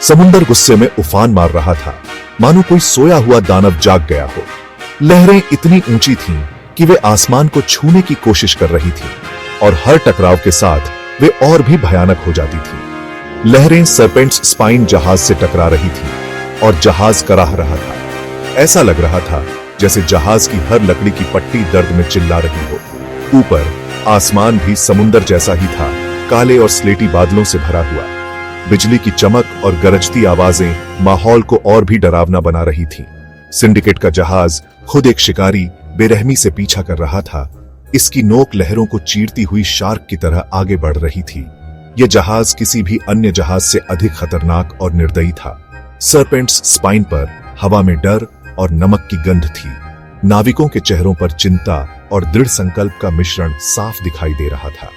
समुंदर गुस्से में उफान मार रहा था, मानो कोई सोया हुआ दानव जाग गया हो। लहरें इतनी ऊंची थीं कि वे आसमान को छूने की कोशिश कर रही थीं और हर टकराव के साथ वे और भी भयानक हो जाती थीं। लहरें सरपेंट्स स्पाइन जहाज से टकरा रही थीं और जहाज कराह रहा था। ऐसा लग रहा था जैसे जहाज की हर लकड़ी की पट्टी दर्द में चिल्ला रही हो। ऊपर आसमान भी समुंदर जैसा ही था, काले और स्लेटी बादलों से भरा हुआ। बिजली की चमक और गरजती आवाजें माहौल को और भी डरावना बना रही थीं। सिंडिकेट का जहाज खुद एक शिकारी बेरहमी से पीछा कर रहा था। इसकी नोक लहरों को चीरती हुई शार्क की तरह आगे बढ़ रही थी। यह जहाज किसी भी अन्य जहाज से अधिक खतरनाक और निर्दयी था। सरपेंट्स स्पाइन पर हवा में डर और नमक की गंध थी। नाविकों के चेहरों पर चिंता और दृढ़ संकल्प का मिश्रण साफ दिखाई दे रहा था।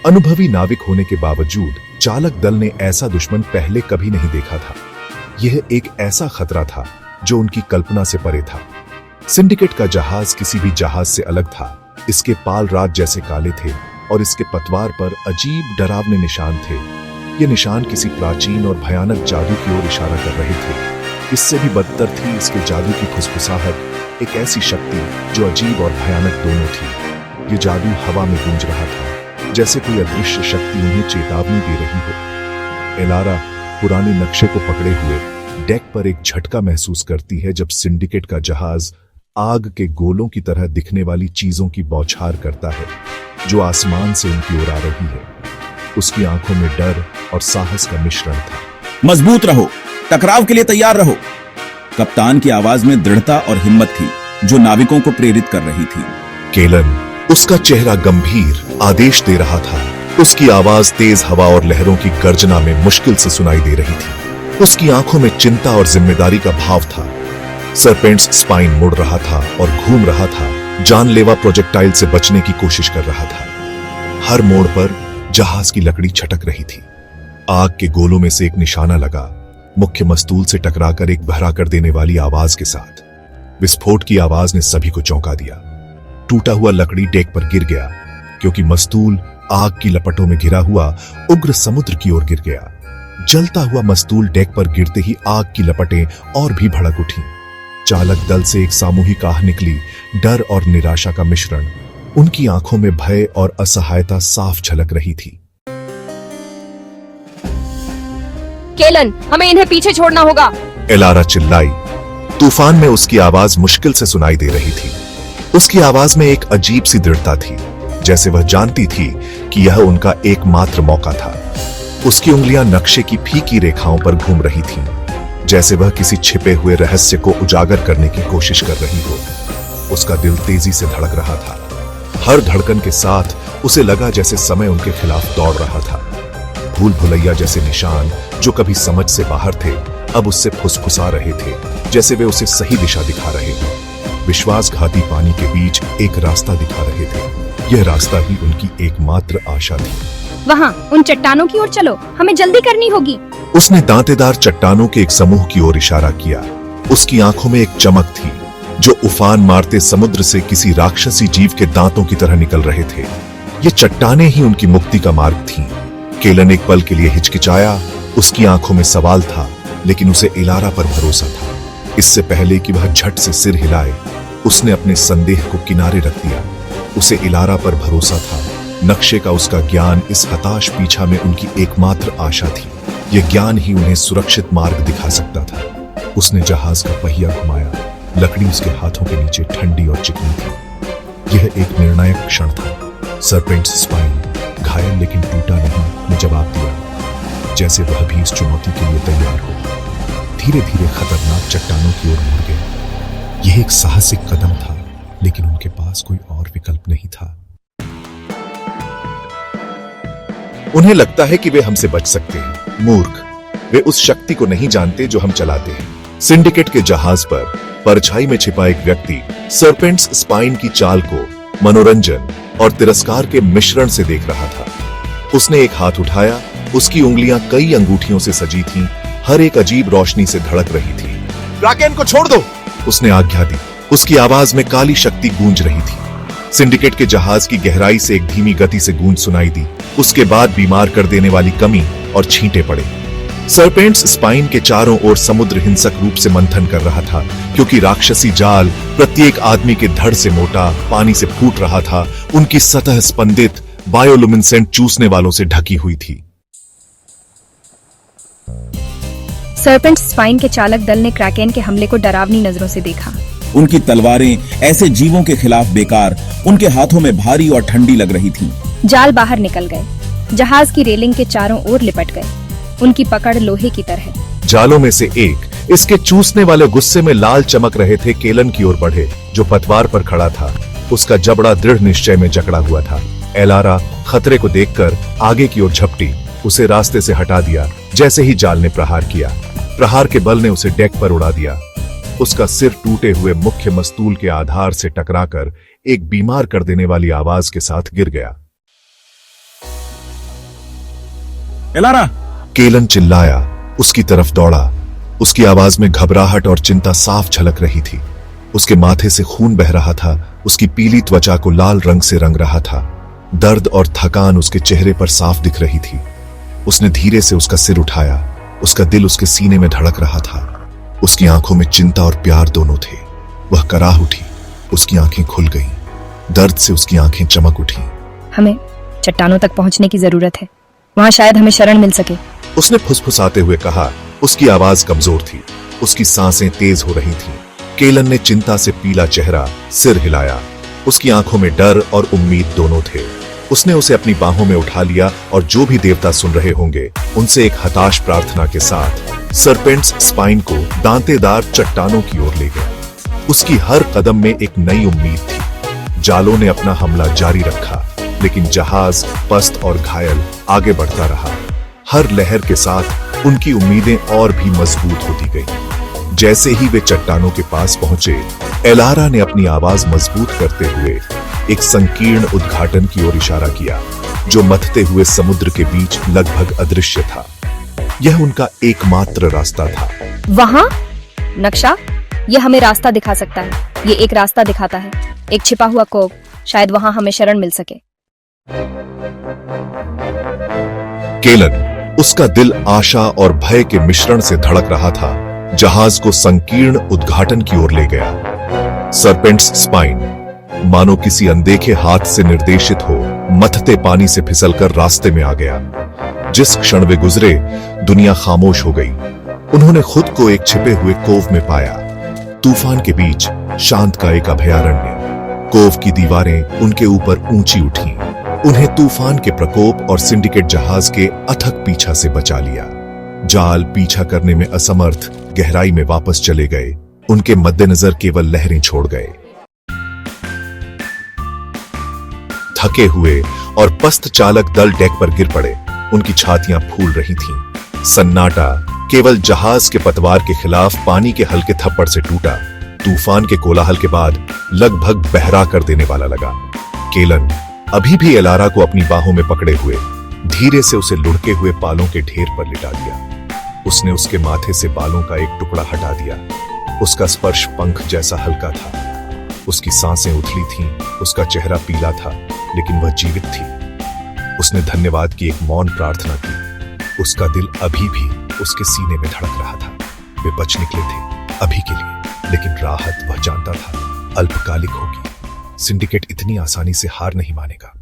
अनुभवी नाविक होने के बावजूद चालक दल ने ऐसा दुश्मन पहले कभी नहीं देखा था। यह एक ऐसा खतरा था जो उनकी कल्पना से परे था। सिंडिकेट का जहाज किसी भी जहाज से अलग था। इसके पाल रात जैसे काले थे और इसके पतवार पर अजीब डरावने निशान थे। ये निशान किसी प्राचीन और भयानक जादू की ओर इशारा कर रहे थे। इससे भी बदतर थी इसके जादू की खुसखुसाहट, एक ऐसी शक्ति जो अजीब और भयानक दोनों थी। ये जादू हवा में गूंज रहा था, जैसे कोई अदृश्य शक्ति उन्हें चेतावनी दे रही हो। एलारा पुराने नक्शे को पकड़े हुए डेक पर एक झटका महसूस करती है जब सिंडिकेट का जहाज आग के गोलों की तरह दिखने वाली चीजों की बौछार करता है जो आसमान से उनकी ओर आ रही है। उसकी आंखों में डर और साहस का मिश्रण था। मजबूत रहो, टकराव के लिए तैयार रहो। कप्तान की आवाज में दृढ़ता और हिम्मत थी जो नाविकों को प्रेरित कर रही थी। केलन, उसका चेहरा गंभीर, आदेश दे रहा था। उसकी आवाज तेज हवा और लहरों की गर्जना में मुश्किल से सुनाई दे रही थी। उसकी आंखों में चिंता और जिम्मेदारी का भाव था। सरपेंट्स स्पाइन मुड़ रहा था और घूम रहा था, जानलेवा प्रोजेक्टाइल से बचने की कोशिश कर रहा था। हर मोड़ पर जहाज की लकड़ी छटक रही थी। आग के गोलों में से एक निशाना लगा, मुख्य मस्तूल से टकराकर एक बहरा कर देने वाली आवाज के साथ। विस्फोट की आवाज ने सभी को चौंका दिया। टूटा हुआ लकड़ी डेक पर गिर गया क्योंकि मस्तूल आग की लपटों में घिरा हुआ उग्र समुद्र की ओर गिर गया। जलता हुआ मस्तूल डेक पर गिरते ही आग की लपटें और भी भड़क उठी। चालक दल से एक सामूहिक आह निकली, डर और निराशा का मिश्रण। उनकी आंखों में भय और असहायता साफ झलक रही थी। केलन, हमें इन्हें पीछे छोड़ना होगा। एलारा चिल्लाई। तूफान में उसकी आवाज मुश्किल से सुनाई दे रही थी। उसकी आवाज में एक अजीब सी दृढ़ता थी, जैसे वह जानती थी कि यह उनका एकमात्र मौका था। उसकी उंगलियां नक्शे की फीकी रेखाओं पर घूम रही थीं, जैसे वह किसी छिपे हुए रहस्य को उजागर करने की कोशिश कर रही हो। उसका दिल तेजी से धड़क रहा था। हर धड़कन के साथ उसे लगा जैसे समय उनके खिलाफ दौड़ रहा था। भूल भुलैया जैसे निशान जो कभी समझ से बाहर थे, अब उससे फुसफुसा रहे थे, जैसे वे उसे सही दिशा दिखा रहे हैं। विश्वासघाती पानी के बीच एक रास्ता दिखा रहे थे। यह रास्ता ही उनकी एकमात्र आशा थी। वहाँ उन चट्टानों की ओर चलो, हमें जल्दी करनी होगी। उसने दांतेदार चट्टानों के एक समूह की ओर इशारा किया। उसकी आंखों में एक चमक थी जो उफान मारते समुद्र से किसी राक्षसी जीव के दांतों की तरह निकल रहे थे। ये चट्टानें ही उनकी मुक्ति का मार्ग थीं। केलन एक पल के लिए हिचकिचाया। उसकी आंखों में सवाल था, लेकिन उसे इलारा पर भरोसा था। इससे पहले कि वह झट से सिर हिलाए, उसने अपने संदेह को किनारे रख दिया। उसे इलारा पर भरोसा था। नक्शे का उसका ज्ञान इस हताश पीछा में उनकी एकमात्र आशा थी। यह ज्ञान ही उन्हें सुरक्षित मार्ग दिखा सकता था। उसने जहाज का पहिया घुमाया। लकड़ी उसके हाथों के नीचे ठंडी और चिकनी थी। यह एक निर्णायक क्षण था। सरपेंट्स स्पाइन घायल लेकिन टूटा नहीं, ने जवाब दिया, जैसे वह भी इस चुनौती के लिए तैयार हो। धीरे धीरे खतरनाक चट्टानों की ओर मुड़ गया। यह एक साहसिक कदम था, लेकिन उनके पास कोई और विकल्प नहीं था। उन्हें लगता है कि वे हमसे बच सकते हैं। मूर्ख, वे उस शक्ति को नहीं जानते जो हम चलाते हैं। सिंडिकेट के जहाज पर परछाई में छिपा एक व्यक्ति सरपेंट्स स्पाइन की चाल को मनोरंजन और तिरस्कार के मिश्रण से देख रहा था। उसने एक हाथ उठाया। उसकी उंगलियां कई अंगूठियों से सजी थीं, हर एक अजीब रोशनी से धड़क रही थी। राकेन को छोड़ दो, उसने आज्ञा दी। उसकी आवाज में काली शक्ति गूंज रही थी। सिंडिकेट के जहाज की गहराई से एक धीमी गति से गूंज सुनाई दी। उसके बाद बीमार कर देने वाली कमी और छींटे पड़े। सरपेंट्स स्पाइन के चारों ओर समुद्र हिंसक रूप से मंथन कर रहा था, क्योंकि राक्षसी जाल प्रत्येक आदमी के धड़ से मोटा पानी से फूट रहा था। उनकी सतह स्पंदित बायोलुमिनेसेंट चूसने वालों से ढकी हुई थी। सरपेंट स्पाइन के चालक दल ने क्रैकेन के हमले को डरावनी नजरों से देखा। उनकी तलवारें ऐसे जीवों के खिलाफ बेकार, उनके हाथों में भारी और ठंडी लग रही थीं। जाल बाहर निकल गए, जहाज की रेलिंग के चारों ओर लिपट गए। उनकी पकड़ लोहे की तरह। जालों में से एक इसके चूसने वाले गुस्से में लाल चमक रहे थे केलन की ओर बढ़े, जो पतवार पर खड़ा था। उसका जबड़ा दृढ़ निश्चय में जकड़ा हुआ था। एलारा खतरे को देखकर आगे की ओर झपटी, उसे रास्ते से हटा दिया। जैसे ही जाल ने प्रहार किया, प्रहार के बल ने उसे डेक पर उड़ा दिया। उसका सिर टूटे हुए मुख्य मस्तूल के आधार से टकराकर एक बीमार कर देने वाली आवाज के साथ गिर गया। एलारा! केलन चिल्लाया, उसकी तरफ दौड़ा। उसकी आवाज में घबराहट और चिंता साफ झलक रही थी। उसके माथे से खून बह रहा था, उसकी पीली त्वचा को लाल रंग से रंग रहा था। दर्द और थकान उसके चेहरे पर साफ दिख रही थी। उसने धीरे से उसका सिर उठाया। उसका दिल उसके सीने में धड़क रहा था। उसकी आंखों में चिंता और प्यार दोनों थे। वह कराह उठी, उसकी आंखें खुल गईं। दर्द से उसकी आंखें चमक उठी। हमें चट्टानों तक पहुंचने की जरूरत है, वहां शायद हमें शरण मिल सके। उसने फुसफुसाते हुए कहा। उसकी आवाज कमजोर थी, उसकी सांसें तेज हो रही थीं। केलन ने चिंता से पीला चेहरा, सिर हिलाया। उसकी आंखों में डर और उम्मीद दोनों थे। उसने उसे अपनी बाहों में उठा लिया और जो भी देवता सुन रहे होंगे, उनसे एक हताश प्रार्थना के साथ सरपेंट्स स्पाइन को दांतेदार चट्टानों की ओर ले गया। उसकी हर कदम में एक नई उम्मीद थी। जालों ने अपना हमला जारी रखा, लेकिन जहाज पस्त और घायल आगे बढ़ता रहा। हर लहर के साथ उनकी उम्मीदें और भी मजबूत होती गईं। जैसे ही वे चट्टानों के पास पहुंचे, एलारा ने अपनी आवाज मजबूत करते हुए एक संकीर्ण उद्घाटन की ओर इशारा किया, जो मथते हुए समुद्र के बीच लगभग अदृश्य था। यह उनका एकमात्र रास्ता था। वहां नक्शा, यह हमें रास्ता दिखा सकता है। ये एक रास्ता दिखाता है, एक छिपा हुआ कोव। शायद वहां हमें शरण मिल सके। केलन, उसका दिल आशा और भय के मिश्रण से धड़क रहा था, जहाज को संकीर्ण उद्घाटन की ओर ले गया। सरपेंट्स स्पाइन मानो किसी अनदेखे हाथ से निर्देशित हो, मथते पानी से फिसलकर रास्ते में आ गया। जिस क्षण वे गुजरे, दुनिया खामोश हो गई। उन्होंने खुद को एक छिपे हुए कोव में पाया, तूफान के बीच शांत का एक अभयारण्य। कोव की दीवारें उनके ऊपर ऊंची उठी। उन्हें तूफान के प्रकोप और सिंडिकेट जहाज के अथक पीछा से बचा लिया। जाल पीछा करने में असमर्थ गहराई में वापस चले गए। उनके मद्देनजर केवल लहरें छोड़ गए। थके हुए और पस्त चालक दल डेक पर गिर पड़े। उनकी छातियां फूल रही थीं। सन्नाटा केवल जहाज के पतवार के खिलाफ पानी के हल्के थप्पड़ से टूटा। तूफान के कोलाहल के बाद लगभग बहरा कर देने वाला लगा। केलन अभी भी एलारा को अपनी बाहों में पकड़े हुए धीरे से उसे लुढ़के हुए बालों के ढेर पर लिटा दिया। उसने उसके माथे से बालों का एक टुकड़ा हटा दिया। उसका स्पर्श पंख जैसा हल्का था। उसकी सांसें उथली थीं, उसका चेहरा पीला था, लेकिन वह जीवित थी। उसने धन्यवाद की एक मौन प्रार्थना की। उसका दिल अभी भी उसके सीने में धड़क रहा था। वे बच निकले थे अभी के लिए, लेकिन राहत वह जानता था अल्पकालिक होगी। सिंडिकेट इतनी आसानी से हार नहीं मानेगा।